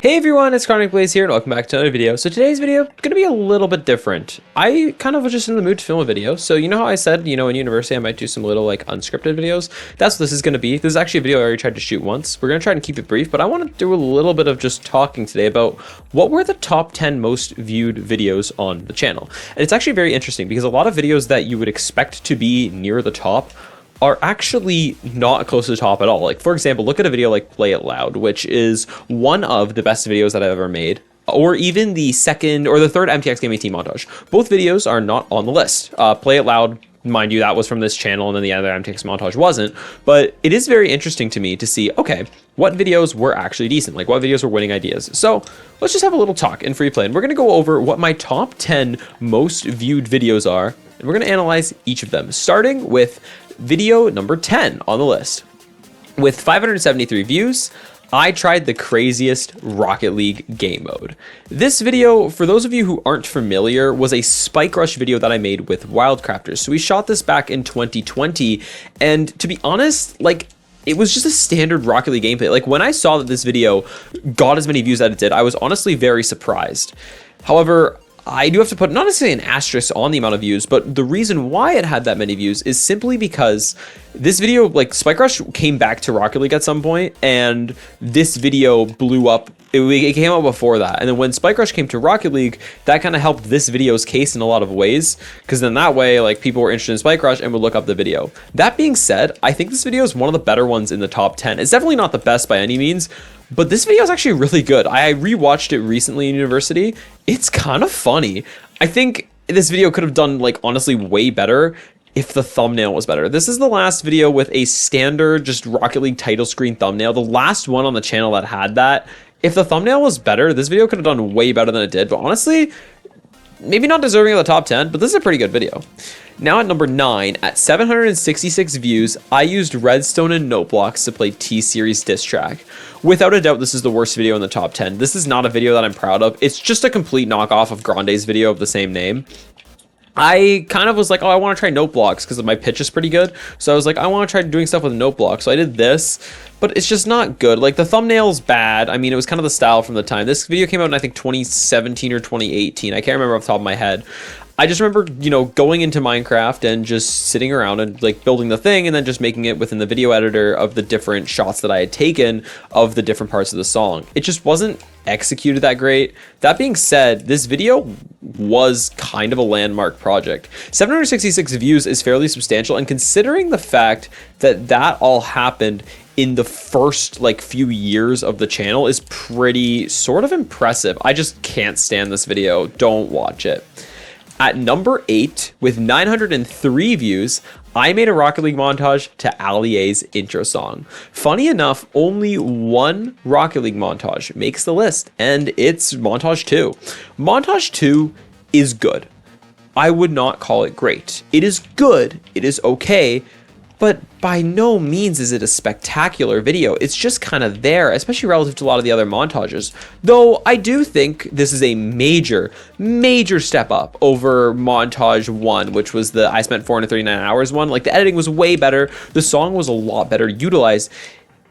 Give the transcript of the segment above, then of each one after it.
Hey everyone, it's Conro here and welcome back to another video. So today's video is going to be a little bit different. I kind of was just in the mood to film a video. So you know how I said, in university I might do some little like unscripted videos? That's what this is going to be. This is actually a video I already tried to shoot once. We're going to try and keep it brief, but I want to do a little bit of just talking today about what were the top 10 most viewed videos on the channel. And it's actually very interesting because a lot of videos that you would expect to be near the top are actually not close to the top at all. Like, for example, look at a video like Play It Loud, which is one of the best videos that I've ever made, or even the second or the third MTX Game 18 montage. Both videos are not on the list. Play It Loud, mind you, that was from this channel, and then the other MTX montage wasn't. But it is very interesting to me to see, okay, what videos were actually decent? Like, what videos were winning ideas? So let's just have a little talk in free play. And we're going to go over what my top 10 most viewed videos are, and we're going to analyze each of them, starting with video number 10 on the list. With 573 views, I tried the craziest Rocket League game mode. This video, for those of you who aren't familiar, was a Spike Rush video that I made with Wildcrafters. So we shot this back in 2020, and to be honest, like, it was just a standard Rocket League gameplay. Like, when I saw that this video got as many views as it did, I was honestly very surprised. However, I do have to put not necessarily an asterisk on the amount of views, but the reason why it had that many views is simply because this video, like, Spike Rush came back to Rocket League at some point, and this video blew up. It came out before that, and then when Spike Rush came to Rocket League, that kind of helped this video's case in a lot of ways, because then that way, like, people were interested in Spike Rush and would look up the video. That being said, I think this video is one of the better ones in the top 10. It's definitely not the best by any means, but this video is actually really good. I rewatched it recently in university. It's kind of funny. I think this video could have done, like, honestly way better if the thumbnail was better. This is the last video with a standard just Rocket League title screen thumbnail. The last one on the channel that had that. If the thumbnail was better, this video could have done way better than it did. But honestly, maybe not deserving of the top 10, but this is a pretty good video. Now at number 9, at 766 views, I used Redstone and Note Blocks to play T-Series diss track. Without a doubt, this is the worst video in the top 10. This is not a video that I'm proud of. It's just a complete knockoff of Grande's video of the same name. I kind of was like, oh, I want to try Note Blocks because my pitch is pretty good. So I was like, I want to try doing stuff with Note Blocks. So I did this, but it's just not good. Like, the thumbnail's bad. I mean, it was kind of the style from the time. This video came out in, I think, 2017 or 2018. I can't remember off the top of my head. I just remember, going into Minecraft and just sitting around and, like, building the thing and then just making it within the video editor of the different shots that I had taken of the different parts of the song. It just wasn't executed that great. That being said, this video was kind of a landmark project. 766 views is fairly substantial, and considering the fact that that all happened in the first, like, few years of the channel is pretty sort of impressive. I just can't stand this video. Don't watch it. At number 8, with 903 views, I made a Rocket League montage to Allier's intro song. Funny enough, only one Rocket League montage makes the list, and it's Montage 2. Montage 2 is good. I would not call it great. It is good, it is okay, but by no means is it a spectacular video. It's just kind of there, especially relative to a lot of the other montages. Though I do think this is a major step up over Montage 1, which was the I spent 439 hours one. Like, the editing was way better. The song was a lot better utilized.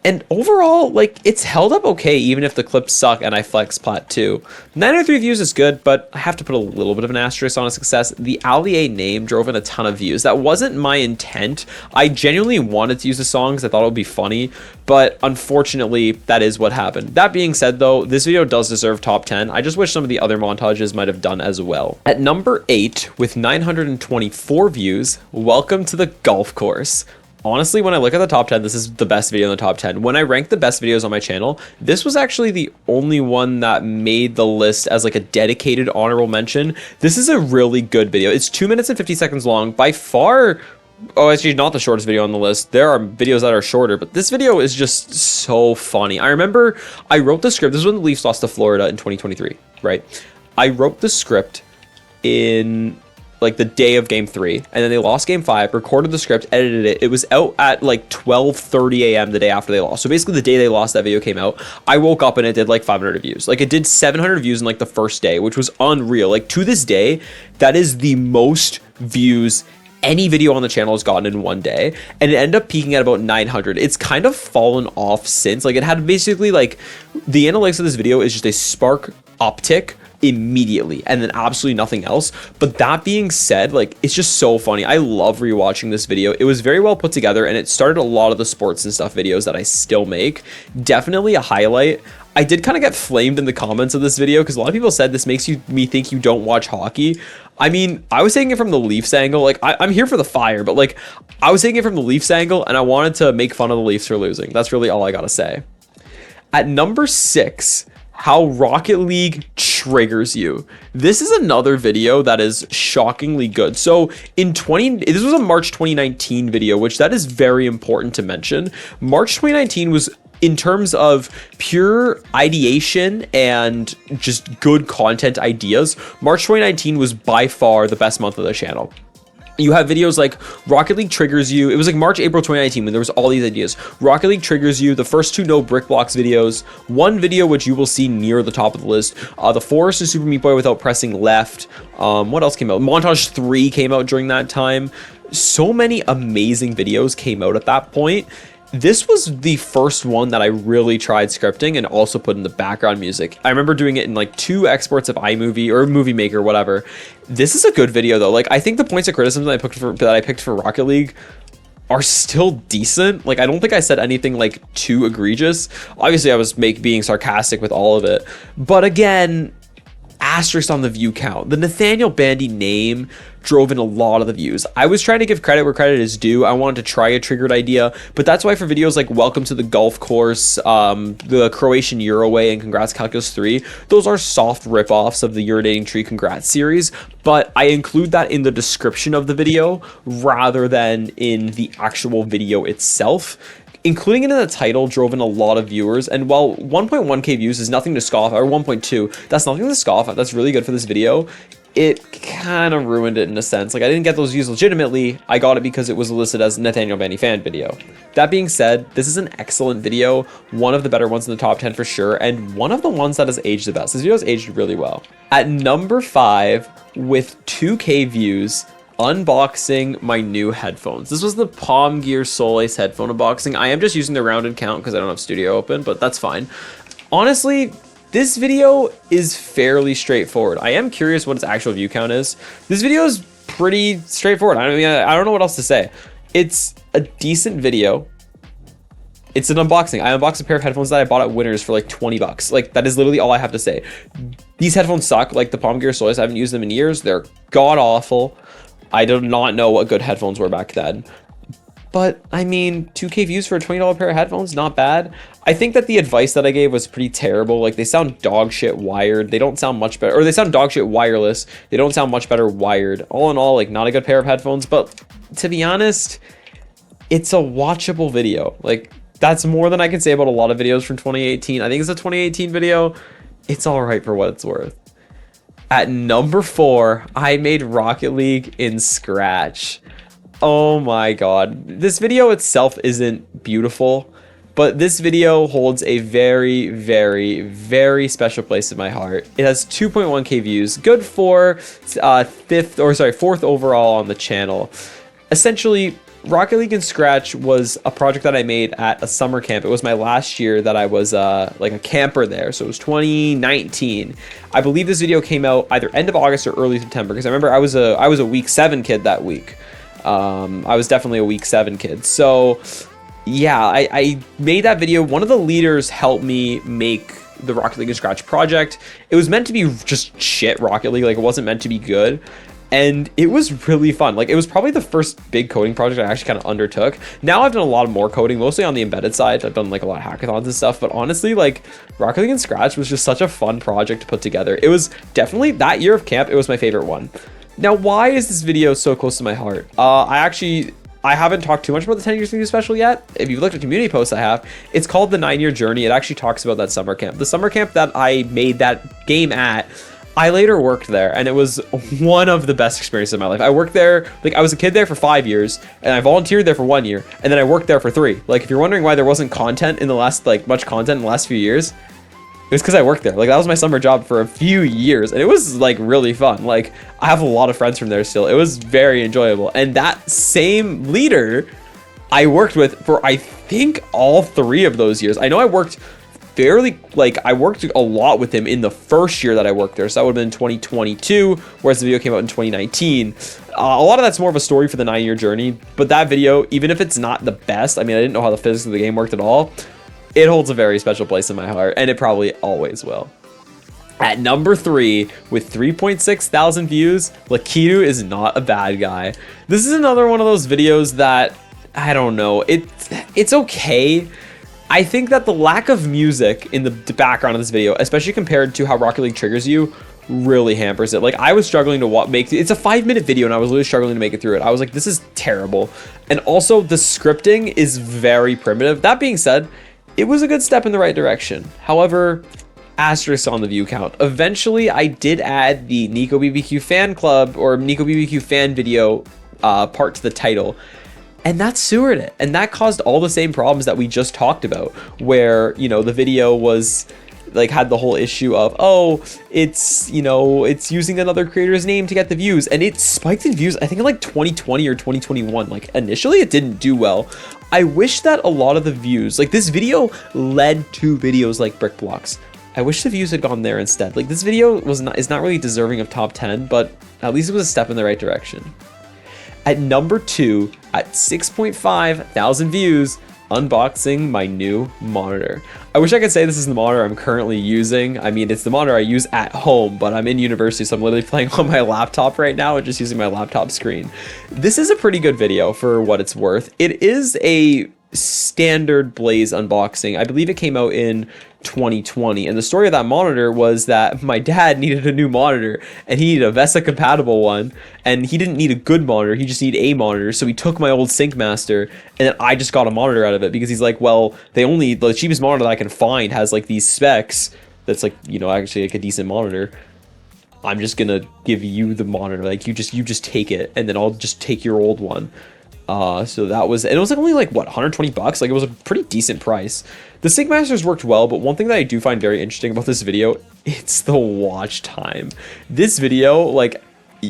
And overall, like, it's held up okay, even if the clips suck and I flex plat too. 903 views is good, but I have to put a little bit of an asterisk on its success. The Allier name drove in a ton of views. That wasn't my intent. I genuinely wanted to use the song because I thought it would be funny, but unfortunately, that is what happened. That being said, though, this video does deserve top 10. I just wish some of the other montages might have done as well. At number 8, with 924 views, welcome to the golf course. Honestly, when I look at the top 10, this is the best video in the top 10. When I rank the best videos on my channel, this was actually the only one that made the list as, like, a dedicated honorable mention. This is a really good video. It's 2 minutes and 50 seconds long. By far, oh, actually not the shortest video on the list. There are videos that are shorter, but this video is just so funny. I remember I wrote the script. This is when the Leafs lost to Florida in 2023, right? I wrote the script in, like, the day of game 3, and then they lost game 5, recorded the script, edited it. It was out at like 12:30 a.m. the day after they lost. So basically the day they lost, that video came out. I woke up and it did like 500 views. Like, it did 700 views in like the first day, which was unreal. Like, to this day, that is the most views any video on the channel has gotten in one day, and it ended up peaking at about 900. It's kind of fallen off since. Like, it had basically, like, the analytics of this video is just a spark uptick immediately and then absolutely nothing else. But that being said, like, it's just so funny. I love rewatching this video. It was very well put together, and it started a lot of the sports and stuff videos that I still make. Definitely a highlight. I did kind of get flamed in the comments of this video because a lot of people said this makes me think you don't watch hockey. I mean, I was taking it from the Leafs angle. Like, I'm here for the fire, but like, I was taking it from the Leafs angle, and I wanted to make fun of the Leafs for losing. That's really all I gotta say. At number 6, how Rocket League triggers you. This is another video that is shockingly good. So this was a March 2019 video, which that is very important to mention. March 2019 was, in terms of pure ideation and just good content ideas, March 2019 was by far the best month of the channel. You have videos like Rocket League Triggers You. It was like March, April 2019 when there was all these ideas. Rocket League Triggers You, the first 2 No Brick Blocks videos, one video which you will see near the top of the list, the Forest of Super Meat Boy without pressing left. What else came out? Montage 3 came out during that time. So many amazing videos came out at that point. This was the first one that I really tried scripting and also put in the background music. I remember doing it in like 2 exports of iMovie or Movie Maker, whatever. This is a good video though. Like, I think the points of criticism that I picked for Rocket League are still decent. Like, I don't think I said anything like too egregious. Obviously, I was being sarcastic with all of it, but again, asterisk on the view count. The Nathaniel Bandy name drove in a lot of the views. I was trying to give credit where credit is due. I wanted to try a triggered idea, but that's why for videos like Welcome to the Golf Course, the Croatian Euroway, and Congrats Calculus 3, those are soft ripoffs of the Urinating Tree Congrats series, but I include that in the description of the video rather than in the actual video itself. Including it in the title drove in a lot of viewers, and while 1.1k views is nothing to scoff at, or 1.2, that's nothing to scoff at, that's really good for this video, it kind of ruined it in a sense. Like, I didn't get those views legitimately, I got it because it was listed as Nathaniel Bandy fan video. That being said, this is an excellent video, one of the better ones in the top 10 for sure, and one of the ones that has aged the best. This video has aged really well. At number 5, with 2k views, unboxing my new headphones. This was the Palm Gear Solace headphone unboxing. I am just using the rounded count because I don't have studio open, but that's fine. Honestly, this video is fairly straightforward. I am curious what its actual view count is. This video is pretty straightforward. I don't know what else to say. It's a decent video. It's an unboxing. I unboxed a pair of headphones that I bought at Winners for like 20 bucks. Like, that is literally all I have to say. These headphones suck. Like the Palm Gear Solace, I haven't used them in years. They're god awful. I do not know what good headphones were back then. But, I mean, 2k views for a $20 pair of headphones, not bad. I think that the advice that I gave was pretty terrible. Like, they sound dog shit wired. They don't sound much better. Or they sound dog shit wireless. They don't sound much better wired. All in all, like, not a good pair of headphones. But, to be honest, it's a watchable video. Like, that's more than I can say about a lot of videos from 2018. I think it's a 2018 video. It's alright for what it's worth. At number 4, I made Rocket League in Scratch. Oh my god. This video itself isn't beautiful, but this video holds a very, very, very special place in my heart. It has 2.1k views, good for 4th overall on the channel. Essentially, Rocket League in Scratch was a project that I made at a summer camp. It was my last year that I was like a camper there. So it was 2019. I believe this video came out either end of August or early September, because I remember I was a week 7 kid that week. I was definitely a week 7 kid. So yeah, I made that video. One of the leaders helped me make the Rocket League in Scratch project. It was meant to be just shit Rocket League. Like, it wasn't meant to be good. And it was really fun. Like, it was probably the first big coding project I actually kind of undertook. Now I've done a lot more coding, mostly on the embedded side. I've done like a lot of hackathons and stuff, but honestly, like, Rocket League in Scratch was just such a fun project to put together. It was definitely, that year of camp, it was my favorite one. Now, why is this video so close to my heart? I haven't talked too much about the 10 years video special yet. If you've looked at community posts I have, it's called the 9-year journey. It actually talks about that summer camp. The summer camp that I made that game at, I later worked there, and it was one of the best experiences of my life. I worked there, like, I was a kid there for 5 years, and I volunteered there for 1 year, and then I worked there for 3. Like, if you're wondering why there wasn't content in the last, like, much content in the last few years, It was because I worked there. Like, that was my summer job for a few years, and it was like really fun. Like, I have a lot of friends from there still. It was very enjoyable. And that same leader I worked with for, I think, all 3 of those years. I know I worked I worked a lot with him in the first year that I worked there. So that would have been 2022, whereas the video came out in 2019. A lot of that's more of a story for the 9-year journey, but that video, even if it's not the best, I mean, I didn't know how the physics of the game worked at all, it holds a very special place in my heart, and it probably always will. At number 3, with 3.6 thousand views, Lakitu is not a bad guy. This is another one of those videos that, I don't know, it's okay. I think that the lack of music in the background of this video, especially compared to how Rocket League triggers you, really hampers it. Like, I was struggling to make it's a 5-minute video and I was literally struggling to make it through it. I was like, this is terrible. And also the scripting is very primitive. That being said, it was a good step in the right direction. However, asterisk on the view count. Eventually, I did add the Nico BBQ fan club or Nico BBQ fan video part to the title. And that sewered it. And that caused all the same problems that we just talked about, where, you know, the video was like had the whole issue of, oh, it's, you know, it's using another creator's name to get the views, and it spiked in views, I think in like 2020 or 2021. Like, initially it didn't do well. I wish that a lot of the views, like, this video led to videos like Brick Blocks. I wish the views had gone there instead. Like, this video is not really deserving of top 10, but at least it was a step in the right direction. At number 2, at 6.5 thousand views, unboxing my new monitor. I wish I could say this is the monitor I'm currently using. I mean, it's the monitor I use at home, but I'm in university, so I'm literally playing on my laptop right now and just using my laptop screen. This is a pretty good video for what it's worth. It is a standard Blaze unboxing. I believe it came out in 2020, and the story of that monitor was that my dad needed a new monitor and he needed a VESA compatible one, and he didn't need a good monitor, he just needed a monitor. So he took my old Syncmaster, and then I just got a monitor out of it because he's like, well, the cheapest monitor that I can find has like these specs that's like, you know, actually like a decent monitor. I'm just gonna give you the monitor, like you just take it, and then I'll just take your old one. So that was, and it was like only like what, 120 bucks. Like, it was a pretty decent price. The Syncmasters worked well, but one thing that I do find very interesting about this video, it's the watch time. This video, like,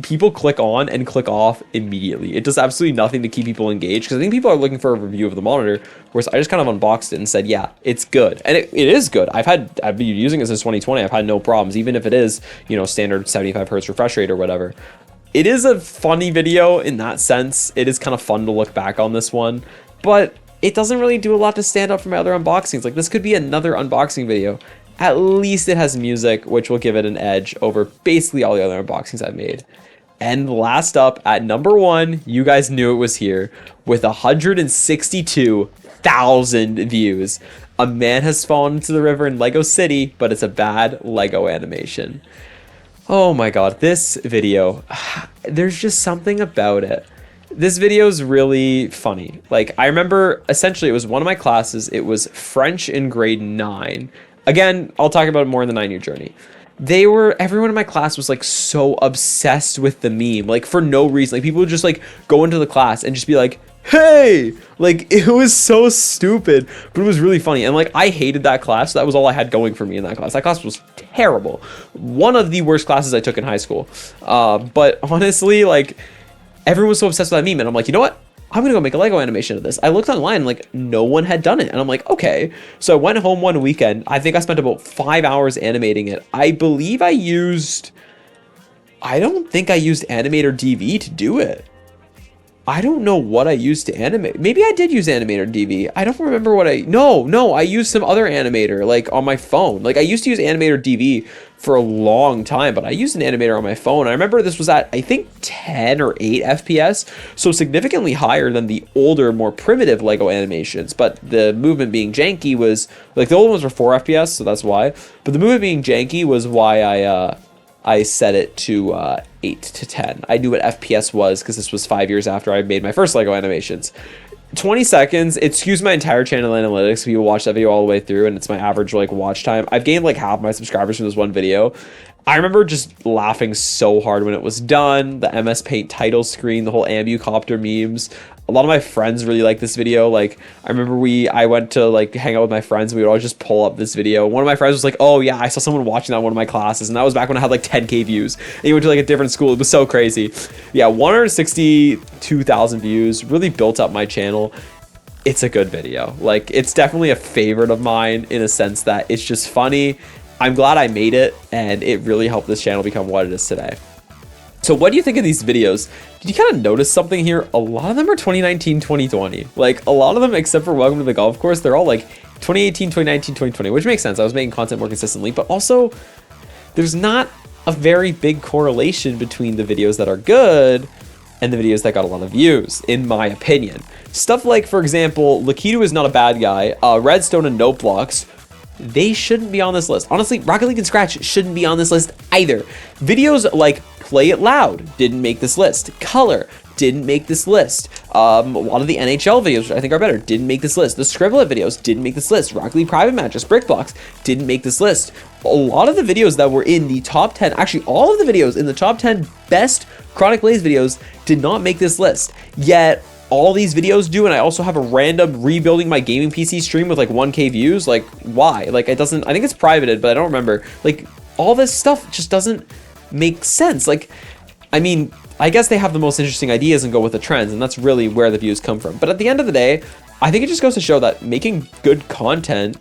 people click on and click off immediately. It does absolutely nothing to keep people engaged, because I think people are looking for a review of the monitor, whereas I just kind of unboxed it and said, yeah, it's good. And it is good. I've been using it since 2020. I've had no problems, even if it is, you know, standard 75 hertz refresh rate or whatever. It is a funny video in that sense. It is kind of fun to look back on this one, but it doesn't really do a lot to stand out from my other unboxings. Like, this could be another unboxing video. At least it has music, which will give it an edge over basically all the other unboxings I've made. And last up, at number 1, you guys knew it was here, with 162,000 views. A man has fallen into the river in Lego City, but it's a bad Lego animation. Oh my god, this video, there's just something about it. This video is really funny. Like, I remember, essentially, it was one of my classes. It was French in grade 9. Again, I'll talk about it more in the 9-year journey. Everyone in my class was like so obsessed with the meme, like for no reason. Like, people would just like go into the class and just be like, hey, like, it was so stupid, but it was really funny. And like, I hated that class. So that was all I had going for me in that class. That class was terrible. One of the worst classes I took in high school. But honestly, like, everyone was so obsessed with that meme, and I'm like, you know what? I'm gonna go make a Lego animation of this. I looked online and like no one had done it, and I'm like, okay. So I went home one weekend. I think I spent about 5 hours animating it. I believe I don't think I used Animator DV to do it. I don't know what I used to animate. Maybe I did use Animator DV. I don't remember what no, I used some other animator, like on my phone. Like, I used to use Animator DV for a long time, but I used an animator on my phone. I remember this was at, I think, 10 or 8 FPS, so significantly higher than the older, more primitive Lego animations. But the movement being janky was, like, the old ones were 4 FPS, so that's why. But the movement being janky was why I set it to 8 to 10. I knew what FPS was because this was 5 years after I made my first Lego animations. 20 seconds, it skews my entire channel analytics. People watch that video all the way through, and it's my average like watch time. I've gained like half my subscribers from this one video, I remember just laughing so hard when it was done. The MS Paint title screen, the whole ambucopter memes. A lot of my friends really like this video. Like, I remember I went to like hang out with my friends and we would always just pull up this video. One of my friends was like, oh yeah, I saw someone watching that in one of my classes, and that was back when I had like 10K views. And he went to like a different school. It was so crazy. Yeah, 162,000 views, really built up my channel. It's a good video. Like, it's definitely a favorite of mine in a sense that it's just funny. I'm glad I made it, and it really helped this channel become what it is today. So what do you think of these videos? Did you kind of notice something here? A lot of them are 2019, 2020. Like, a lot of them, except for Welcome to the Golf Course, they're all like 2018, 2019, 2020, which makes sense. I was making content more consistently, but also there's not a very big correlation between the videos that are good and the videos that got a lot of views, in my opinion. Stuff like, for example, Lakitu is not a bad guy, Redstone and Note Blocks, they shouldn't be on this list. Honestly, Rocket League and Scratch shouldn't be on this list either. Videos like Play It Loud didn't make this list. Color didn't make this list. A lot of the NHL videos, which I think are better, didn't make this list. The Scribblet videos didn't make this list. Rocket League Private Matches, Brick Blocks didn't make this list. A lot of the videos that were in the top 10, actually all of the videos in the top 10 best Chronic Blaze videos did not make this list. Yet all these videos do, and I also have a random rebuilding my gaming PC stream with like 1K views. Like, why? Like, it doesn't, I think it's privated, but I don't remember. Like, all this stuff just doesn't make sense. Like, I mean, I guess they have the most interesting ideas and go with the trends, and that's really where the views come from. But at the end of the day, I think it just goes to show that making good content,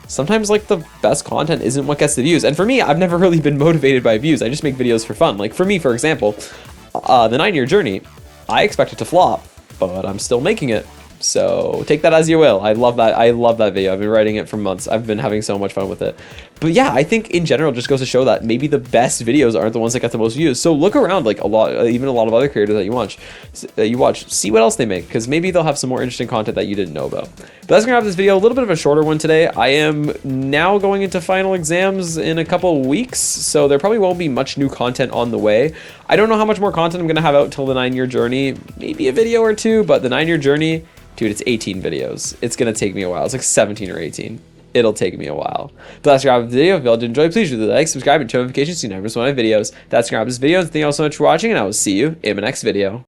sometimes like the best content isn't what gets the views. And for me, I've never really been motivated by views. I just make videos for fun. Like, for me, for example, the 9-year journey, I expect it to flop, but I'm still making it. So take that as you will. I love that. I love that video. I've been writing it for months. I've been having so much fun with it. But yeah, I think in general, it just goes to show that maybe the best videos aren't the ones that get the most views. So look around, like even a lot of other creators that you watch, see what else they make, because maybe they'll have some more interesting content that you didn't know about. But that's gonna have this video, a little bit of a shorter one today. I am now going into final exams in a couple weeks, so there probably won't be much new content on the way. I don't know how much more content I'm gonna have out till the 9-year journey, maybe a video or two, but the 9-year journey, dude, it's 18 videos. It's gonna take me a while. It's like 17 or 18. It'll take me a while. But that's gonna have the video. If y'all did enjoy, please do the like, subscribe, and turn notifications so you never miss one of my videos. That's gonna have this video. Thank you all so much for watching, and I will see you in my next video.